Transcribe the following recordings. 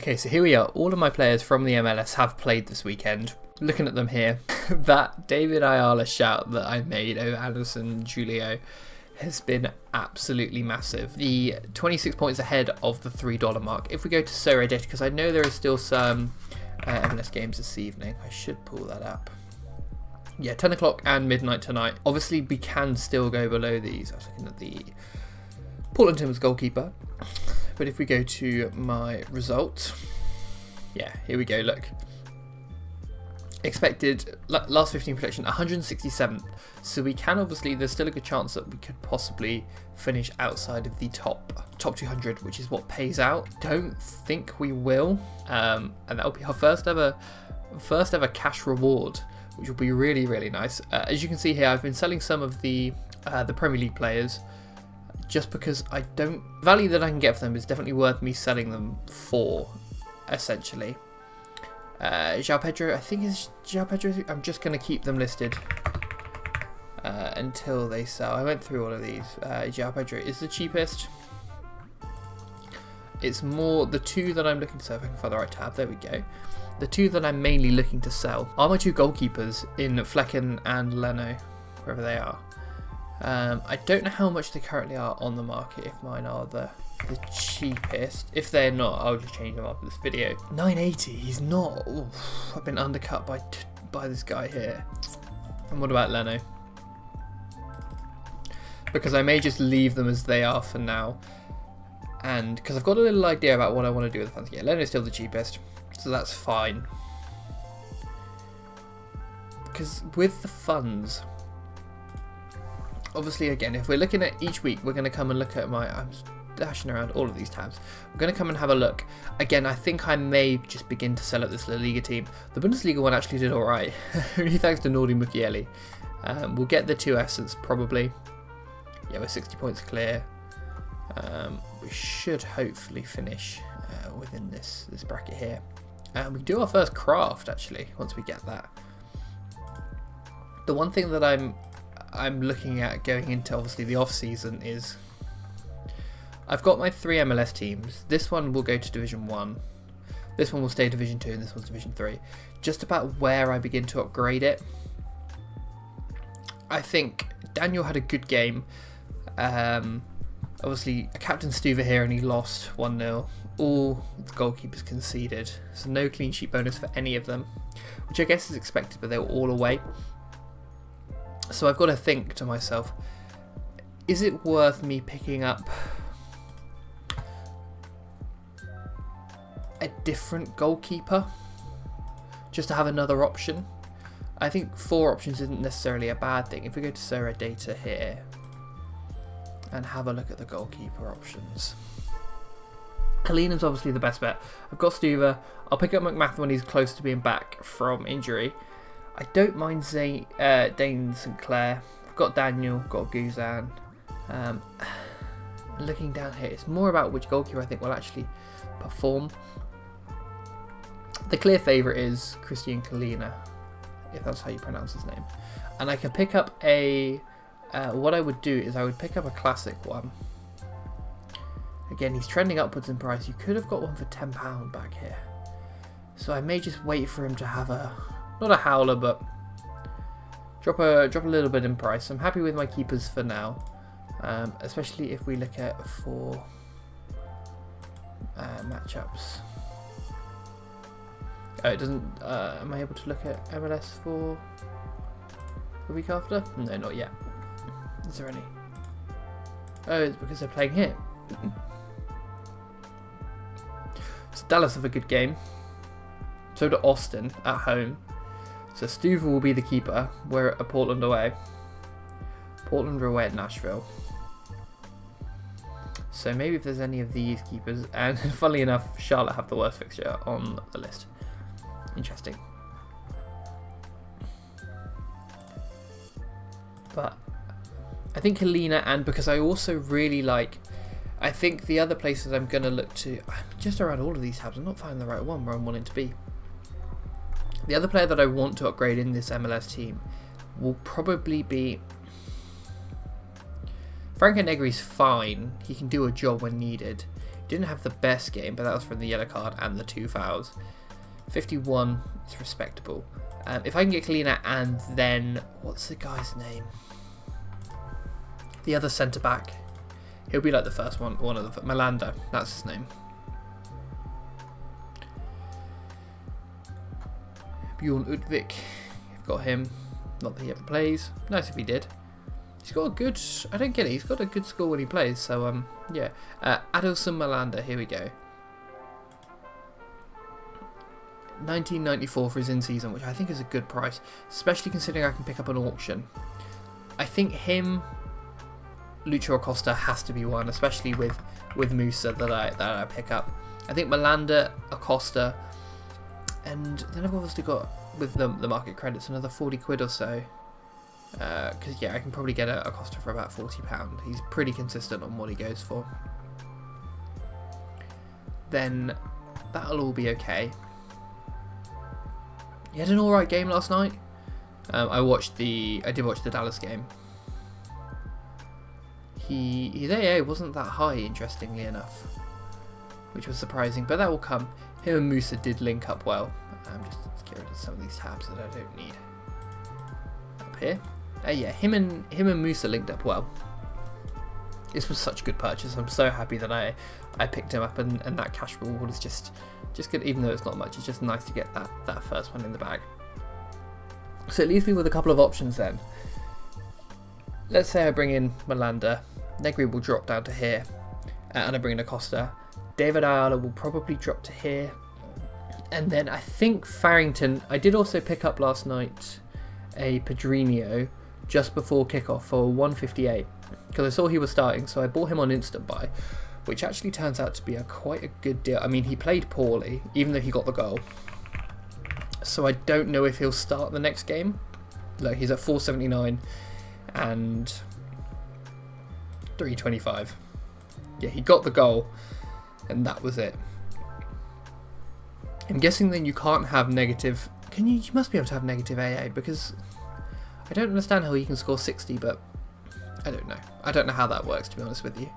Okay, so here we are. All of my players from the MLS have played this weekend. Looking at them here, that David Ayala shout that I made over Anderson Julio has been absolutely massive. The 26 points ahead of the $3 mark. If we go to Sorare data, because I know there are still some MLS games this evening. I should pull that up. Yeah, 10 o'clock and midnight tonight. Obviously, we can still go below these. I was looking at the Portland Timbers goalkeeper. But if we go to my result, yeah, here we go, look. Expected last 15 prediction, 167th. So we can obviously, there's still a good chance that we could possibly finish outside of the top 200, which is what pays out. Don't think we will. And that'll be our first ever cash reward, which will be really, really nice. As you can see here, I've been selling some of the Premier League players, just because the value that I can get for them is definitely worth me selling them for, essentially. João Pedro, I think is João Pedro. I'm just going to keep them listed until they sell. I went through all of these. João Pedro is the cheapest. It's more the two that I'm looking to sell. If I can find the right tab, there we go. The two that I'm mainly looking to sell are my two goalkeepers in Flecken and Leno, wherever they are. I don't know how much they currently are on the market, if mine are the cheapest. If they're not, I'll just change them after this video. 980, he's not. Oof, I've been undercut by this guy here. And what about Leno? Because I may just leave them as they are for now. And because I've got a little idea about what I want to do with the funds. Yeah, Leno's still the cheapest, so that's fine. Because with the funds, obviously, again, if we're looking at each week, we're going to come and look at I'm dashing around all of these tabs. We're going to come and have a look. Again, I think I may just begin to sell at this La Liga team. The Bundesliga one actually did alright. Really thanks to Nordi Mukiele. We'll get the 2 essence probably. Yeah, we're 60 points clear. We should hopefully finish within this bracket here. We can do our first craft, actually, once we get that. The one thing that I'm looking at going into, obviously, the off season is I've got my 3 MLS teams. This one will go to Division 1. This one will stay Division 2 and this one's Division 3. Just about where I begin to upgrade it. I think Daniel had a good game. Obviously, a Captain Stuver here and he lost 1-0. All the goalkeepers conceded. So no clean sheet bonus for any of them, which I guess is expected, but they were all away. So I've got to think to myself, is it worth me picking up a different goalkeeper just to have another option? I think 4 options isn't necessarily a bad thing. If we go to Sorare data here and have a look at the goalkeeper options, Kalina's obviously the best bet. I've got Stuver. I'll pick up McMath when he's close to being back from injury. I don't mind Dane St. Clair. I've got Daniel, got Guzan. Looking down here, it's more about which goalkeeper I think will actually perform. The clear favourite is Christian Kalina, if that's how you pronounce his name. And I can pick up a... what I would do is I would pick up a classic one. Again, he's trending upwards in price. You could have got one for £10 back here. So I may just wait for him to have a... not a howler, but drop a little bit in price. I'm happy with my keepers for now, especially if we look at 4 matchups. Oh, it doesn't. Am I able to look at MLS for the week after? No, not yet. Is there any? Oh, it's because they're playing here. So Dallas have a good game. So do Austin at home. So Stuver will be the keeper. We're at Portland away. Portland are away at Nashville. So maybe if there's any of these keepers, and funnily enough, Charlotte have the worst fixture on the list. Interesting. But I think Helena, and because I also really like, I think the other places I'm going to look to, I'm just around all of these tabs, I'm not finding the right one where I'm wanting to be. The other player that I want to upgrade in this MLS team will probably be... Franco Negri's fine. He can do a job when needed. Didn't have the best game, but that was from the yellow card and the 2 fouls. 51 is respectable. If I can get Kalina and then, what's the guy's name? The other centre-back. He'll be like the first one of the... Malanda, that's his name. Bjorn Udvik, I've got him. Not that he ever plays. Nice if he did. He's got a good... I don't get it. He's got a good score when he plays. So, yeah. Adelson Malanda, here we go. 1994 for his in-season, which I think is a good price. Especially considering I can pick up an auction. I think him... Lucho Acosta has to be one, especially with Musa that I pick up. I think Malanda, Acosta... And then I've obviously got, with the market credits, another 40 quid or so. Because, yeah, I can probably get a Acosta for about £40. He's pretty consistent on what he goes for. Then that'll all be okay. He had an alright game last night. I did watch the Dallas game. His AA wasn't that high, interestingly enough. Which was surprising, but that will come. Him and Musa did link up well. Just get rid of some of these tabs that I don't need. Up here. Yeah, him and Musa linked up well. This was such a good purchase. I'm so happy that I picked him up, and that cash reward is just good, even though it's not much. It's just nice to get that first one in the bag. So it leaves me with a couple of options then. Let's say I bring in Malanda. Negri will drop down to here, and I bring in Acosta. David Ayala will probably drop to here. And then I think Farrington... I did also pick up last night a Pedrinho just before kickoff for 158. Because I saw he was starting, so I bought him on instant buy. Which actually turns out to be quite a good deal. I mean, he played poorly, even though he got the goal. So I don't know if he'll start the next game. Look, he's at 479 and 325. Yeah, he got the goal. And that was it. I'm guessing then you can't have negative... You must be able to have negative AA, because I don't understand how he can score 60, but I don't know. I don't know how that works, to be honest with you.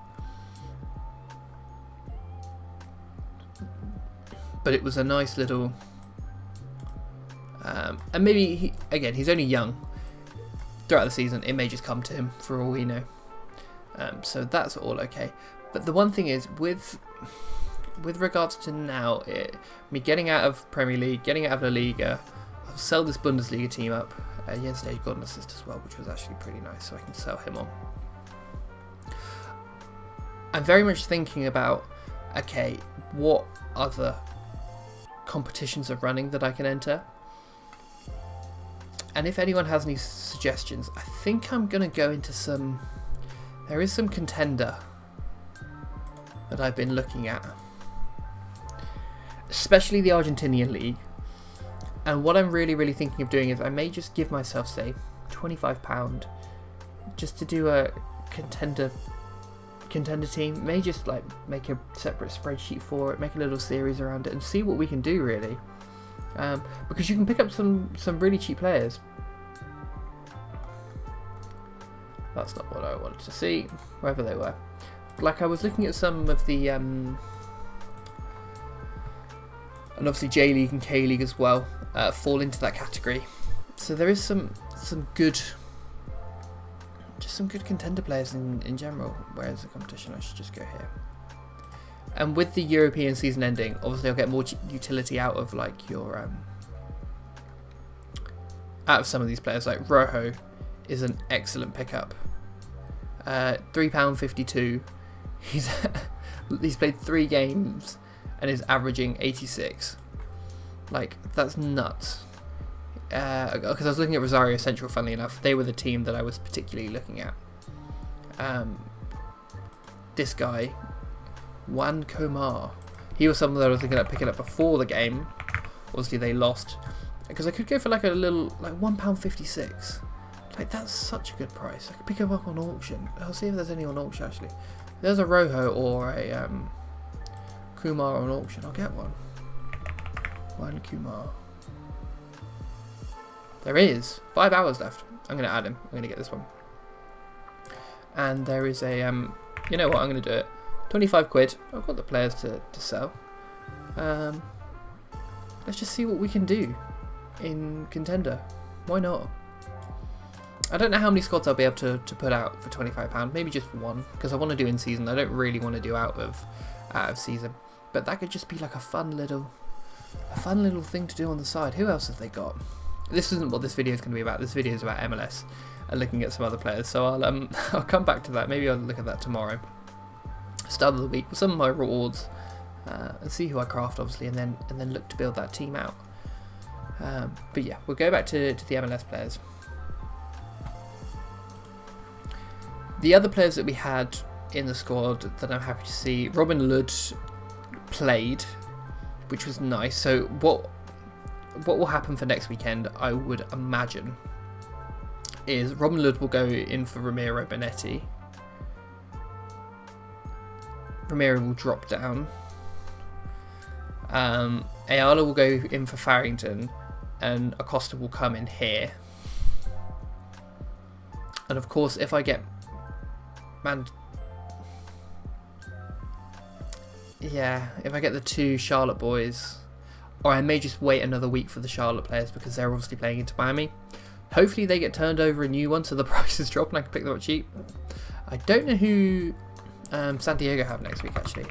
But it was a nice little... and maybe, he's only young. Throughout the season, it may just come to him, for all we know. So that's all okay. But the one thing is, with regards to now, me getting out of Premier League, getting out of La Liga, I'll sell this Bundesliga team up. Jens Stage got an assist as well, which was actually pretty nice, so I can sell him on. I'm very much thinking about, okay, what other competitions are running that I can enter? And if anyone has any suggestions, I think I'm going to go into some... There is some contender that I've been looking at, especially the Argentinian league. And what I'm really thinking of doing is I may just give myself, say, £25 just to do a contender team. May just like make a separate spreadsheet for it, make a little series around it, and see what we can do really. Because you can pick up some really cheap players. That's not what I wanted to see, wherever they were. Like, I was looking at some of the, and obviously J-League and K-League as well, fall into that category. So there is some good, just some good contender players in general. Where is the competition? I should just go here. And with the European season ending, obviously I'll get more utility out of like your, out of some of these players. Like Rojo is an excellent pickup. £3.52. He's played 3 games and is averaging 86. Like, that's nuts. Because I was looking at Rosario Central, funnily enough. They were the team that I was particularly looking at. This guy, Juan Comar. He was someone that I was looking at picking up before the game. Obviously they lost. Because I could go for like a little, like £1.56. Like, that's such a good price. I could pick him up on auction. I'll see if there's any on auction actually. If there's a Rojo or a Kumar on auction, I'll get one. One Kumar. There is 5 hours left. I'm going to add him. I'm going to get this one. And there is a, you know what, I'm going to do it. 25 quid. I've got the players to sell. Let's just see what we can do in Contender. Why not? I don't know how many squads I'll be able to put out for £25. Maybe just one, because I want to do in season. I don't really want to do out of season. But that could just be like a fun little thing to do on the side. Who else have they got? This isn't what this video is going to be about. This video is about MLS and looking at some other players. So I'll come back to that. Maybe I'll look at that tomorrow. Start of the week with some of my rewards and see who I craft, obviously, and then look to build that team out. But yeah, we'll go back to the MLS players. The other players that we had in the squad that I'm happy to see, Robin Lod played, which was nice. So what will happen for next weekend, I would imagine, is Robin Lod will go in for Ramiro Bonetti. Ramiro will drop down. Ayala will go in for Farrington, and Acosta will come in here. And of course, if I get if I get the two Charlotte boys, or I may just wait another week for the Charlotte players because they're obviously playing into Miami. Hopefully they get turned over a new one so the prices drop and I can pick them up cheap. I don't know who San Diego have next week, actually.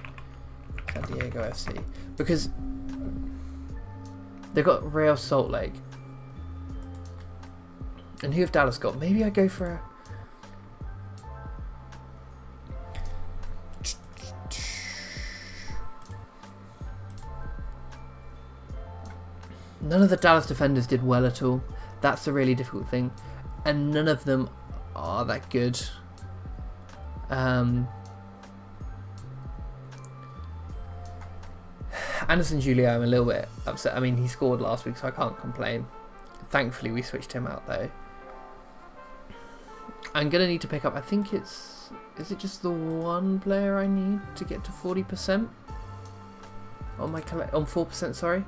San Diego FC. Because they've got Real Salt Lake. And who have Dallas got? Maybe I go for a... None of the Dallas defenders did well at all. That's a really difficult thing. And none of them are that good. Anderson Julio, I'm a little bit upset. I mean, he scored last week, so I can't complain. Thankfully, we switched him out, though. I'm going to need to pick up, I think it's... Is it just the one player I need to get to 40%? On my on 4%, sorry.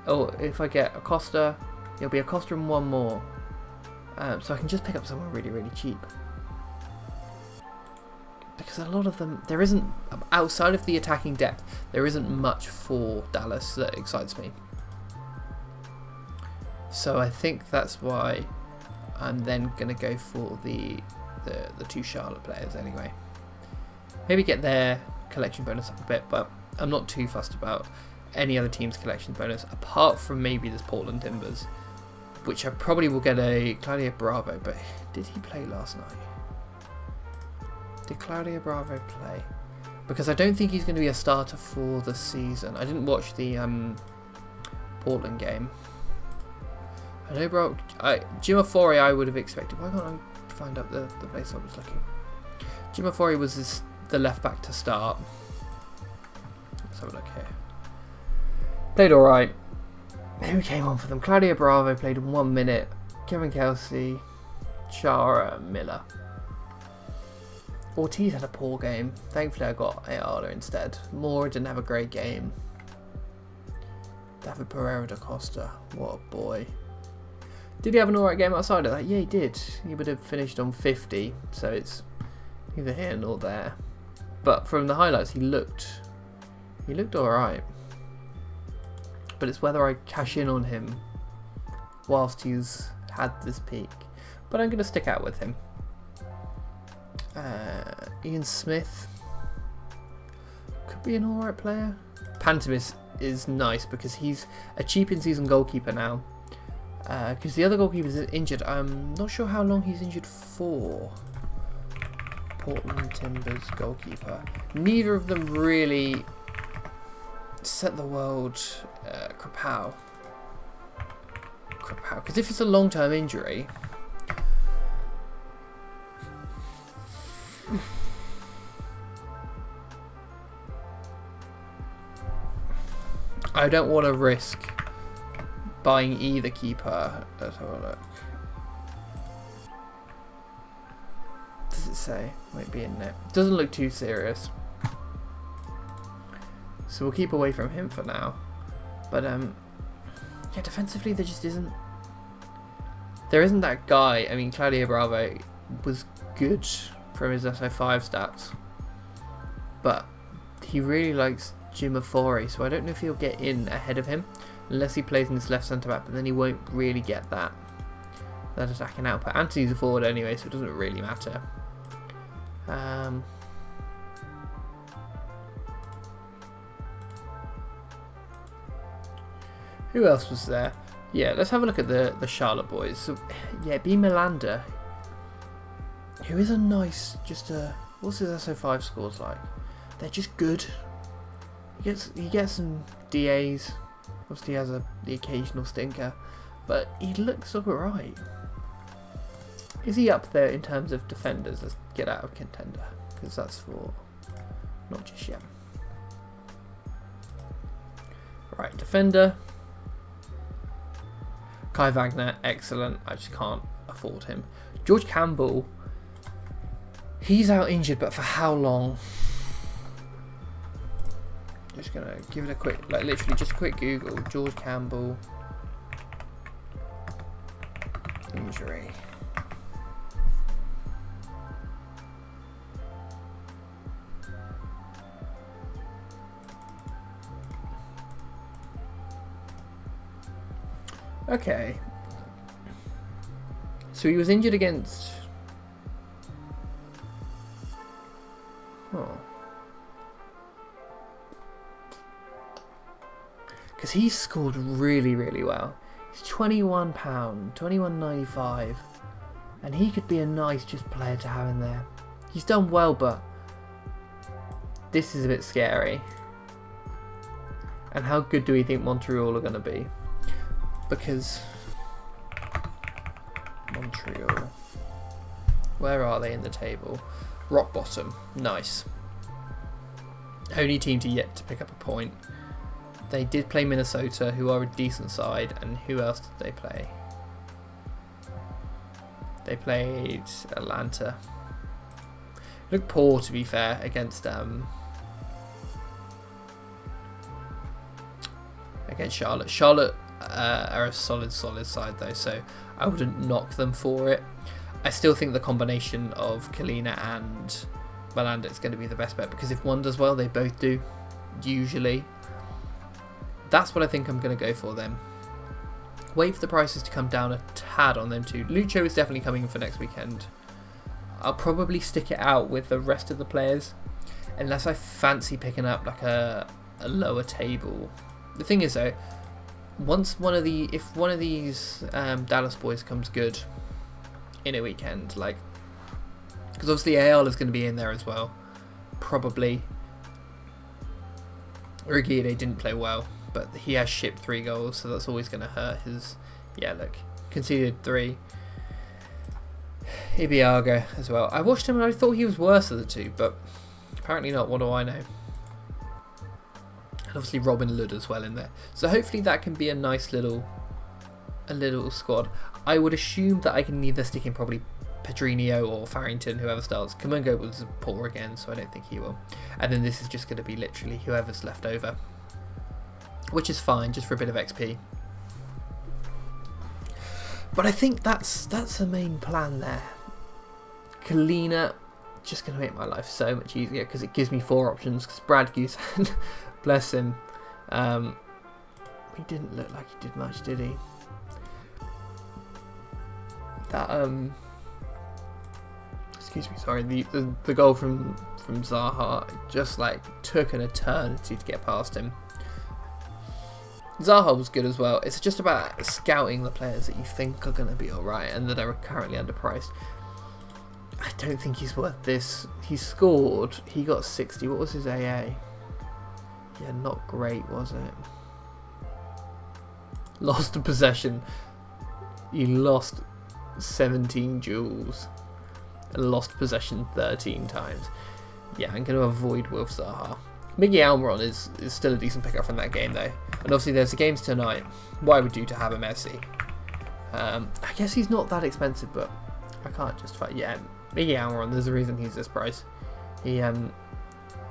Oh, if I get Acosta, it'll be Acosta and one more. So I can just pick up someone really, really cheap. Because a lot of them, there isn't, outside of the attacking depth, there isn't much for Dallas that excites me. So I think that's why I'm then going to go for the two Charlotte players anyway. Maybe get their collection bonus up a bit, but I'm not too fussed about any other team's collection bonus, apart from maybe this Portland Timbers, which I probably will get a Claudio Bravo, but did he play last night? Did Claudio Bravo play? Because I don't think he's going to be a starter for the season. I didn't watch the Portland game. I know Jim Afori I would have expected. Why can't I find out the place I was looking? Jim Afori was the left back to start. Let's have a look here. Played alright. Who came on for them? Claudio Bravo played 1 minute. Kevin Kelsey, Chara, Miller. Ortiz had a poor game. Thankfully I got Ayala instead. Moore didn't have a great game. David Pereira da Costa. What a boy. Did he have an alright game outside of that? Yeah, he did. He would have finished on 50, so it's neither here nor there. But from the highlights, he looked alright. But it's whether I cash in on him whilst he's had this peak. But I'm going to stick out with him. Ian Smith could be an alright player. Pantomis is nice because he's a cheap in-season goalkeeper now. Because the other goalkeeper is injured. I'm not sure how long he's injured for. Portland Timbers goalkeeper. Neither of them really set the world. Krapow. Because if it's a long-term injury, I don't want to risk buying either keeper. Let's have a look. Does it say? Might be in there. Doesn't look too serious. So we'll keep away from him for now. But yeah, defensively there just isn't. There isn't that guy. I mean, Claudio Bravo was good from his SO5 stats. but he really likes Jimafori, so I don't know if he'll get in ahead of him unless he plays in this left centre back, but then he won't really get that attacking output. Anthony's a forward anyway, so it doesn't really matter. Who else was there? Yeah, let's have a look at the Charlotte boys. So, yeah, B. Melander, who is a nice, what's his SO5 scores like? They're just good. He gets some DAs. Obviously, he has the occasional stinker, but he looks alright. Is he up there in terms of defenders? Let's get out of contender, because that's for not just yet. Right, defender. Kai Wagner, excellent. I just can't afford him. George Campbell, he's out injured, but for how long? Just gonna give it a quick, like literally just a quick Google. George Campbell injury. Okay. So he was injured against... Oh. Because he scored really, really well. He's £21, £21.95. And he could be a nice just player to have in there. He's done well, but this is a bit scary. And how good do we think Montreal are going to be? Because Montreal, where are they in the table? Rock bottom. Nice. Only team to yet to pick up a point. They did play Minnesota, who are a decent side, and who else did they play? They played Atlanta. Looked poor, to be fair, against Charlotte. Charlotte are a solid side though, so I wouldn't knock them for it. I still think the combination of Kalina and Melander is going to be the best bet, because if one does well, they both do, usually. That's what I think I'm going to go for then. Wait for the prices to come down a tad on them too. Lucho is definitely coming for next weekend. I'll probably stick it out with the rest of the players, unless I fancy picking up like a lower table. The thing is though, if one of these Dallas boys comes good in a weekend, like, because obviously AL is going to be in there as well, probably. Urugide didn't play well, but he has shipped 3 goals, so that's always going to hurt his. Yeah, look, conceded 3. Ibiaga as well. I watched him and I thought he was worse of the two, but apparently not. What do I know? Obviously Robin Ludd as well in there, so hopefully that can be a nice little squad. I would assume that I can either stick in probably Pedrinho or Farrington, whoever starts. Kamungo was poor again, so I don't think he will, and then this is just going to be literally whoever's left over, which is fine, just for a bit of XP. But I think that's the main plan there. Kalina, just going to make my life so much easier, because it gives me 4 options, because Brad Goose bless him. He didn't look like he did much, did he? That excuse me, sorry. The goal from Zaha just like took an eternity to get past him. Zaha was good as well. It's just about scouting the players that you think are going to be alright and that are currently underpriced. I don't think he's worth this. He scored. He got 60. What was his AA? Yeah, not great, was it? Lost a possession. He lost 17 duels. And lost possession 13 times. Yeah, I'm going to avoid Wilf Zaha. Miggy Almiron is still a decent pickup from that game, though. And obviously there's the games tonight. What I would do to have a Messi. I guess he's not that expensive, but I can't justify. Yeah, Miggy Almiron, there's a reason he's this price. He's going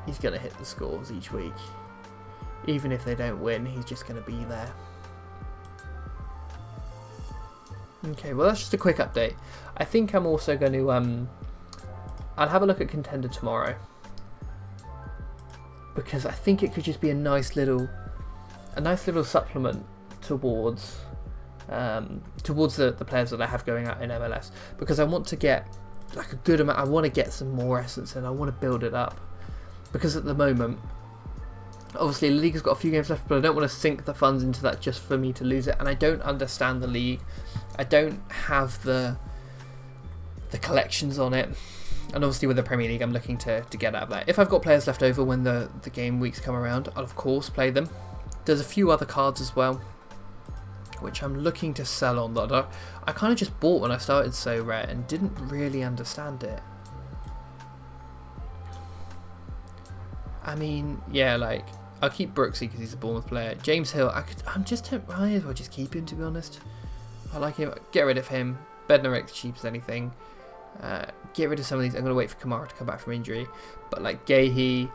to hit the scores each week. Even if they don't win, he's just going to be there. Okay, well that's just a quick update. I think I'm also going to... I'll have a look at Contender tomorrow. because I think it could just be a nice little supplement towards the players that I have going out in MLS, because I want to get like a good amount. I want to get some more essence and I want to build it up, because at the moment, obviously the league has got a few games left, but I don't want to sink the funds into that just for me to lose it. And I don't understand the league. I don't have the collections on it. And obviously with the Premier League, I'm looking to get out of that. If I've got players left over when the game weeks come around, I'll of course play them. There's a few other cards as well, which I'm looking to sell on, that I kind of just bought when I started Sorare and didn't really understand it. I mean, yeah, like, I'll keep Brooksy because he's a Bournemouth player. James Hill, I might as well just keep him, to be honest. I like him. Get rid of him. Bednarek's cheap as anything. Get rid of some of these. I'm going to wait for Kamara to come back from injury. But like Gahey,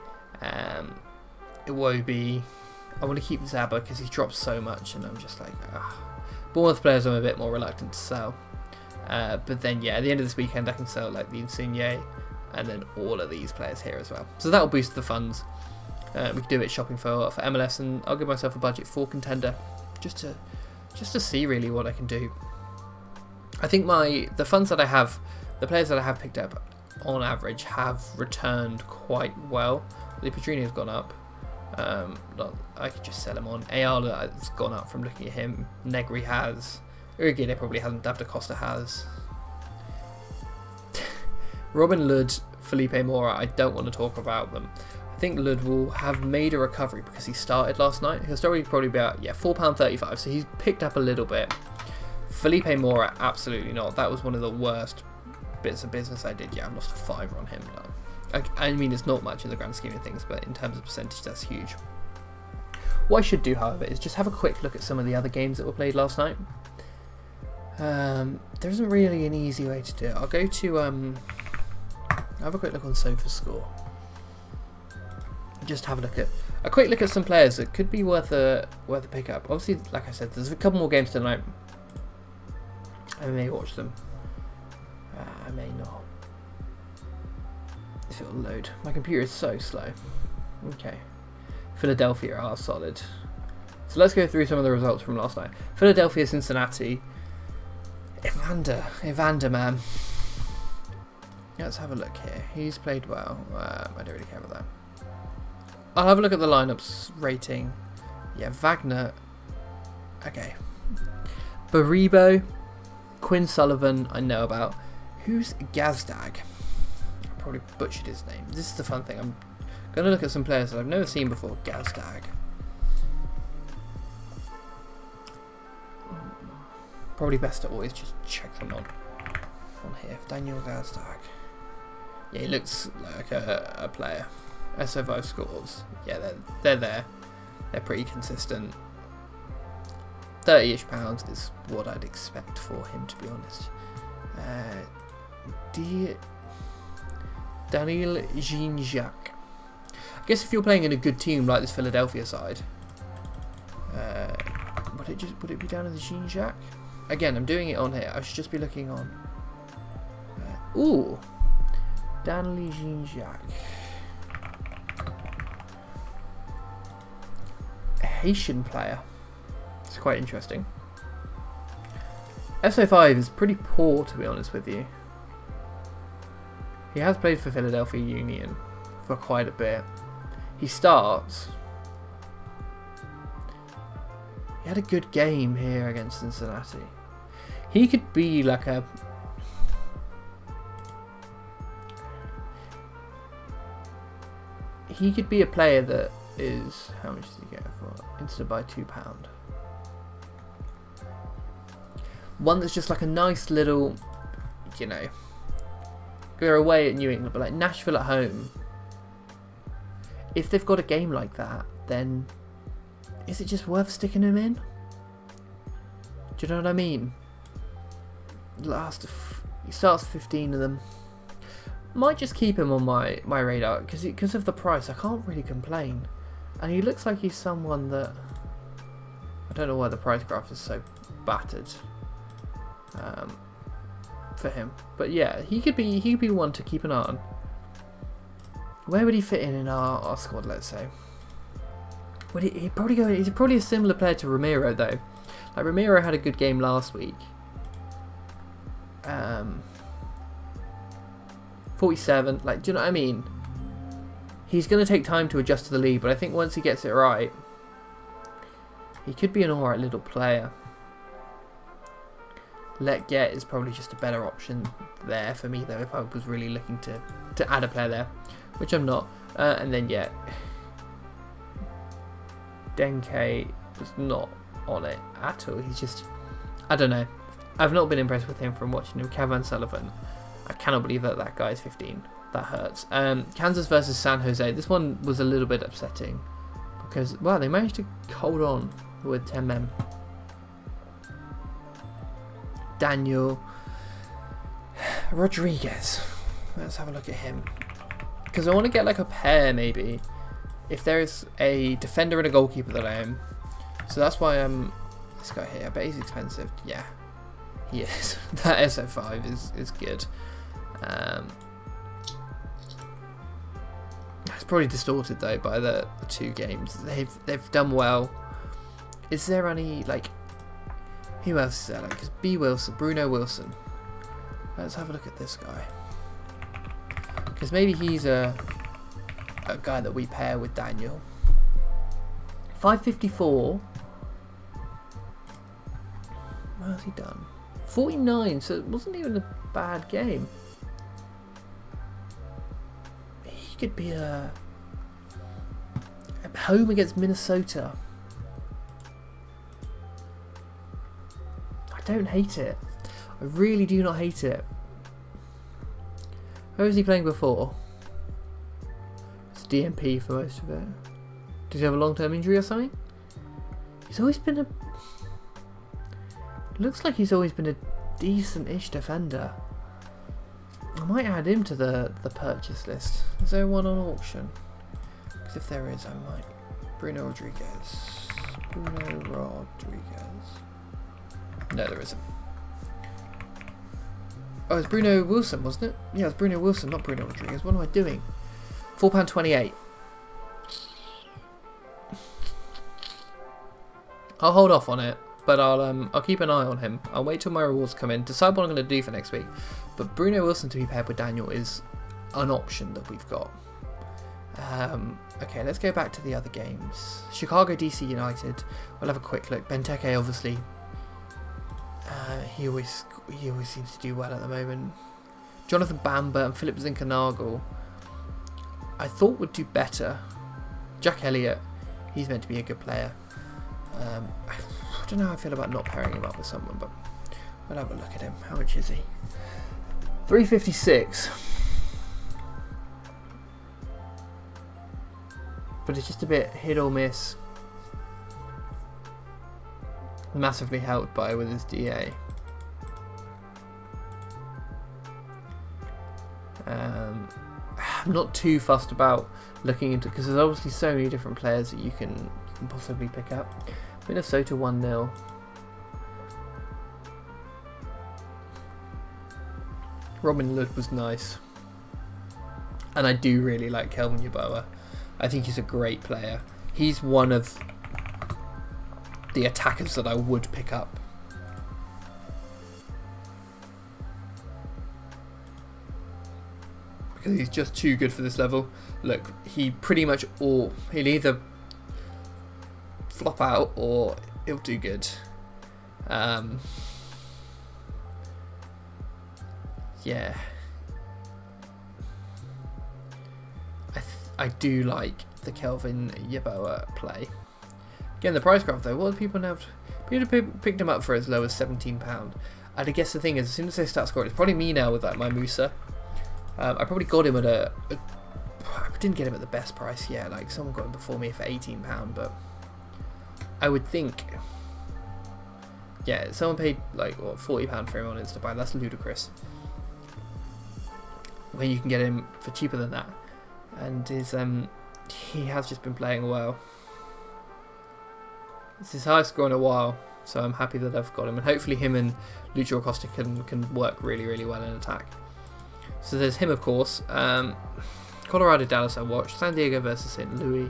Iwobi, I want to keep Zaba because he's dropped so much, and I'm just like, Bournemouth players I'm a bit more reluctant to sell. But then, yeah, at the end of this weekend, I can sell like the Insigne and then all of these players here as well. So that'll boost the funds. We can do it shopping for MLS, and I'll give myself a budget for contender, just to see really what I can do. I think the funds that I have, the players that I have picked up on average have returned quite well. The Pedrinho's gone up. I could just sell him on. Ayala has gone up from looking at him. Negri has. Urguide probably hasn't. David Acosta has. Robin Lud, Felipe Mora, I don't want to talk about them. I think Lud will have made a recovery because he started last night. He'll still probably be about £4.35, so he's picked up a little bit. Felipe Mora, absolutely not. That was one of the worst bits of business I did. Yeah, I've lost a fiver on him. I mean, it's not much in the grand scheme of things, but in terms of percentage, that's huge. What I should do, however, is just have a quick look at some of the other games that were played last night. There isn't really an easy way to do it. I'll go to have a quick look on SofaScore. Just have a quick look at some players that could be worth a pickup. Obviously, like I said, there's a couple more games tonight. I may watch them. I may not. If it'll load. My computer is so slow. Okay. Philadelphia are solid. So let's go through some of the results from last night. Philadelphia, Cincinnati. Evander, man. Let's have a look here. He's played well. I don't really care about that. I'll have a look at the lineups rating. Yeah, Wagner. Okay. Baribo. Quinn Sullivan, I know about. Who's Gazdag? I probably butchered his name. This is the fun thing. I'm going to look at some players that I've never seen before. Gazdag. Probably best to always just check them on here. Daniel Gazdag. Yeah, he looks like a player. SFO scores. Yeah, they're there. They're pretty consistent. £30-ish is what I'd expect for him, to be honest. Daniel Jean-Jacques. I guess if you're playing in a good team like this Philadelphia side, would it be down in the Jean-Jacques? Again, I'm doing it on here. I should just be looking on. Ooh, Daniel Jean-Jacques. A Haitian player. It's quite interesting. SO5 is pretty poor, to be honest with you. He has played for Philadelphia Union for quite a bit. He starts. He had a good game here against Cincinnati. He could be like a... He could be a player that is... How much does he get for? Instant buy £2. One that's just like a nice little, you know, they're away at New England, but like Nashville at home. If they've got a game like that, then is it just worth sticking him in? Do you know what I mean? He starts 15 of them. Might just keep him on my radar because of the price. I can't really complain, and he looks like he's someone that I don't know why the price graph is so battered. For him, but yeah, he could be one to keep an eye on. Where would he fit in our squad, let's say? Would he'd probably go... He's probably a similar player to Ramiro, though. Like, Ramiro had a good game last week. 47. Like, do you know what I mean? He's going to take time to adjust to the league, but I think once he gets it right, he could be an alright little player. Let Get is probably just a better option there for me, though, if I was really looking to add a player there, which I'm not. And then, yeah, Denke was not on it at all. He's just, I don't know. I've not been impressed with him from watching him. Kevin Sullivan, I cannot believe that guy is 15. That hurts. Kansas versus San Jose. This one was a little bit upsetting because, wow, they managed to hold on with 10 men. Daniel Rodriguez. Let's have a look at him. Because I want to get like a pair maybe. If there's a defender and a goalkeeper that I am. So that's why I'm... This guy here, I bet he's expensive. Yeah, he is. That SO5 is good. It's probably distorted though by the 2 games. They've done well. Is there any like... Who else is there? Like, B. Wilson, Bruno Wilson. Let's have a look at this guy. Because maybe he's a guy that we pair with Daniel. 554. What has he done? 49, so it wasn't even a bad game. He could be a home against Minnesota. I don't hate it. I really do not hate it. Where was he playing before? It's DMP for most of it. Did he have a long-term injury or something? He's always been a... Looks like he's always been a decent-ish defender. I might add him to the purchase list. Is there one on auction? Because if there is, I might. Bruno Rodriguez. Bruno Rodriguez. No, there isn't. Oh, it's Bruno Wilson, wasn't it? Yeah, it's Bruno Wilson, not Bruno Rodriguez. What am I doing? £4.28. I'll hold off on it, but I'll keep an eye on him. I'll wait till my rewards come in, decide what I'm going to do for next week. But Bruno Wilson to be paired with Daniel is an option that we've got. Okay, let's go back to the other games. Chicago, DC United. We'll have a quick look. Benteke, obviously. He always seems to do well at the moment. Jonathan Bamber and Philip Zinkernagel, I thought would do better. Jack Elliott, he's meant to be a good player. I don't know how I feel about not pairing him up with someone, but we'll have a look at him. How much is he? 356. But it's just a bit hit or miss. Massively helped by with his DA. I'm not too fussed about looking into, because there's obviously so many different players that you can possibly pick up. Minnesota 1-0. Robin Lod was nice. And I do really like Kelvin Yeboah. I think he's a great player. He's one of the attackers that I would pick up. Because he's just too good for this level. Look, he pretty much he'll either flop out or he'll do good. Yeah. I do like the Kelvin Yeboah play. Again, the price graph though, what do people now? People picked him up for as low as £17. And I guess the thing is, as soon as they start scoring, it's probably me now with like my Musa. I probably got him at I didn't get him at the best price yet. Like someone got him before me for £18, but I would think, yeah, someone paid like what £40 for him on Instabuy. That's ludicrous. When you can get him for cheaper than that, and he has just been playing well. It's his highest score in a while, so I'm happy that I've got him, and hopefully him and Lucho Acosta can work really, really well in attack. So there's him, of course. Colorado, Dallas I watched. San Diego versus St. Louis.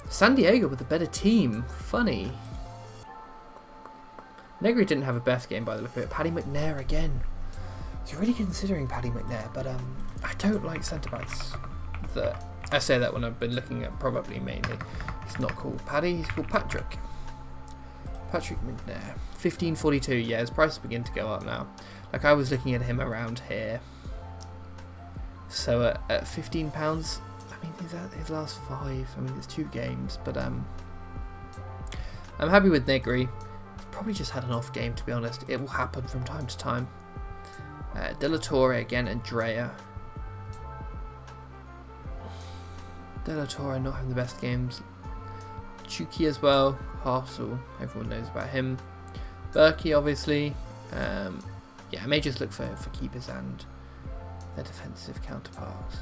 San Diego with a better team. Funny. Negri didn't have a best game by the look of it. Paddy McNair again. I was really considering Paddy McNair, but I don't like centre backs. I say that when I've been looking at probably mainly. He's not called Paddy, he's called Patrick. Patrick McNair. 1542, yeah, his prices begin to go up now. Like I was looking at him around here. So at £15, I mean, his last 5, I mean, it's 2 games, but I'm happy with Negri. He's probably just had an off game, to be honest. It will happen from time to time. De La Torre again, and Drea. De La Torre not having the best games. Chuki as well. Harsel, everyone knows about him. Berkey, obviously. Yeah, I may just look for keepers and their defensive counterparts.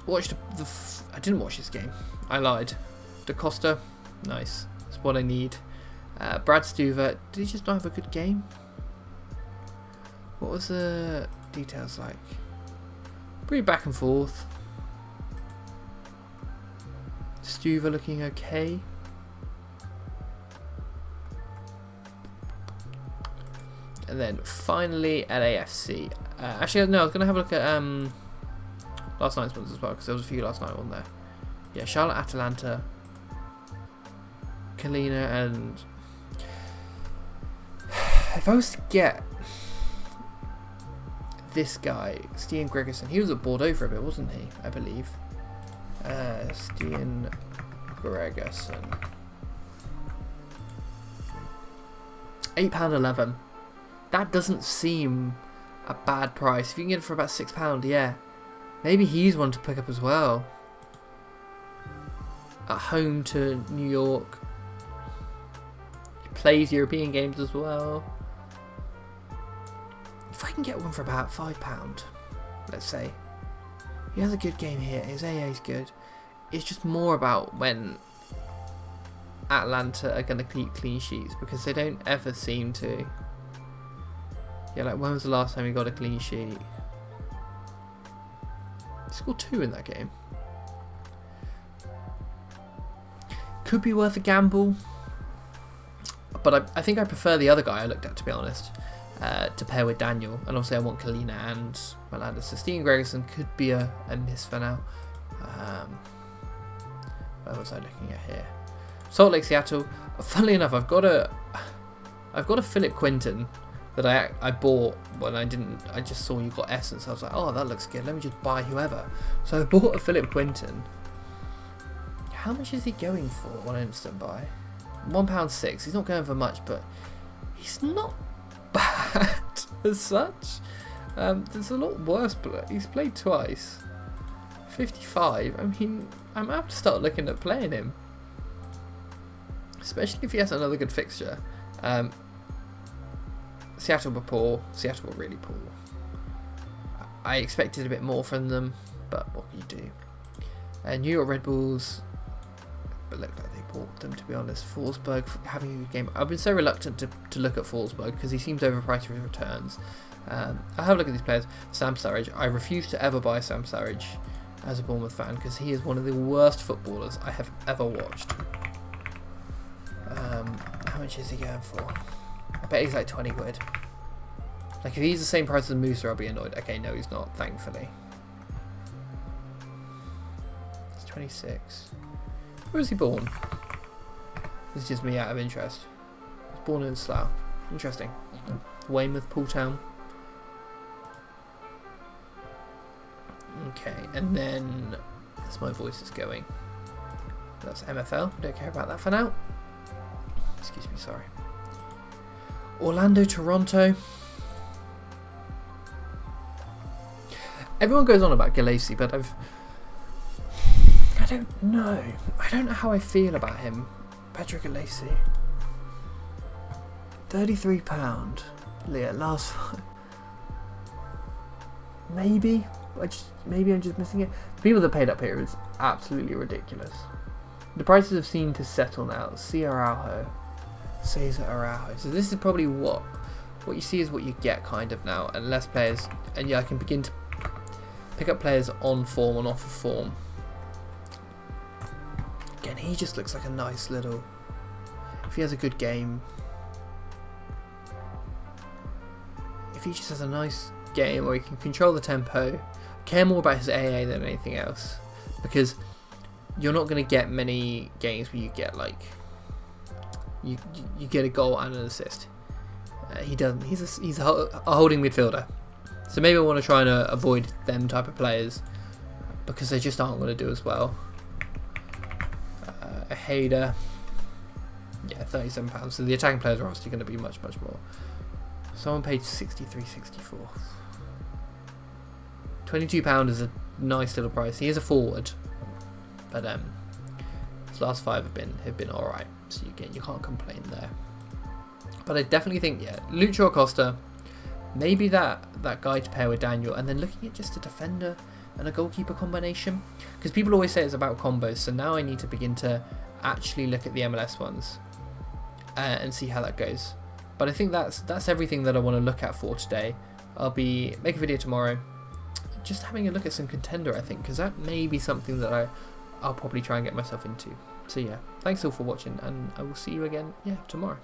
I didn't watch this game. I lied. Da Costa, nice. That's what I need. Brad Stuver, did he just not have a good game? What was the details like? Pretty back and forth. Stuver looking okay. And then finally LAFC. Actually, no, I was going to have a look at last night's ones as well, because there was a few last night on there. Yeah, Charlotte, Atalanta, Kalina, and if I was to get this guy, Stian Gregerson, he was at Bordeaux for a bit, wasn't he? I believe. Stian Gregerson. £8.11. That doesn't seem a bad price. If you can get it for about £6, yeah. Maybe he's one to pick up as well. At home to New York. He plays European games as well. If I can get one for about £5, let's say. He has a good game here. His AA is good. It's just more about when Atlanta are going to keep clean sheets, because they don't ever seem to. Yeah, like when was the last time he got a clean sheet? He scored 2 in that game. Could be worth a gamble, but I think I prefer the other guy I looked at, to be honest, to pair with Daniel. And obviously I want Kalina and Melanda. So Steven Gregerson could be a miss for now. Where was I looking at here? Salt Lake, Seattle. Funnily enough, I've got a Philip Quinton that I bought when I just saw you got Essence. I was like, oh, that looks good. Let me just buy whoever. So I bought a Philip Quinton. How much is he going for on instant buy? £1.06. He's not going for much, but he's not bad as such. There's a lot worse. He's played twice. 55. I mean, I'm apt to start looking at playing him, especially if he has another good fixture. Seattle were poor. Seattle were really poor. I expected a bit more from them, but what can you do? New York Red Bulls, but looked like they bought them, to be honest. Forsberg having a good game. I've been so reluctant to look at Forsberg because he seems overpriced for his returns. I'll have a look at these players. Sam Surridge. I refuse to ever buy Sam Surridge as a Bournemouth fan because he is one of the worst footballers I have ever watched. How much is he going for? I bet he's like 20 quid. Like if he's the same price as Musa, I'll be annoyed. Okay, no, he's not, thankfully. He's 26. Where was he born? This is just me out of interest. He was born in Slough. Interesting. Weymouth, Pooltown. Okay, and then as my voice is going, that's MFL. Don't care about that for now. Excuse me, sorry. Orlando, Toronto. Everyone goes on about Galassi, but I don't know. I don't know how I feel about him. Patrick Galassi. £33. Yeah, last five. Maybe I'm just missing it. The people that paid up here is absolutely ridiculous. The prices have seemed to settle now. Cesar Araujo. So this is probably what what you see is what you get kind of now, and less players. And yeah, I can begin to pick up players on form and off of form. Again, he just looks like a nice little, if he has a good game, if he just has a nice game where he can control the tempo, care more about his AA than anything else, because you're not going to get many games where you get like you get a goal and an assist. He doesn't. He's a holding midfielder, so maybe I want to try and avoid them type of players because they just aren't going to do as well. A Hader, yeah, £37. So the attacking players are obviously going to be much more. Someone paid 63.64. £22 is a nice little price. He is a forward, but his last 5 have been all right. So you can't complain there. But I definitely think, yeah, Lucho Acosta, maybe that guy to pair with Daniel, and then looking at just a defender and a goalkeeper combination, because people always say it's about combos. So now I need to begin to actually look at the MLS ones and see how that goes. But I think that's everything that I want to look at for today. I'll be making a video tomorrow, just having a look at some contender, I think, because that may be something that I'll probably try and get myself into. So yeah, thanks all for watching, and I will see you again, yeah, tomorrow.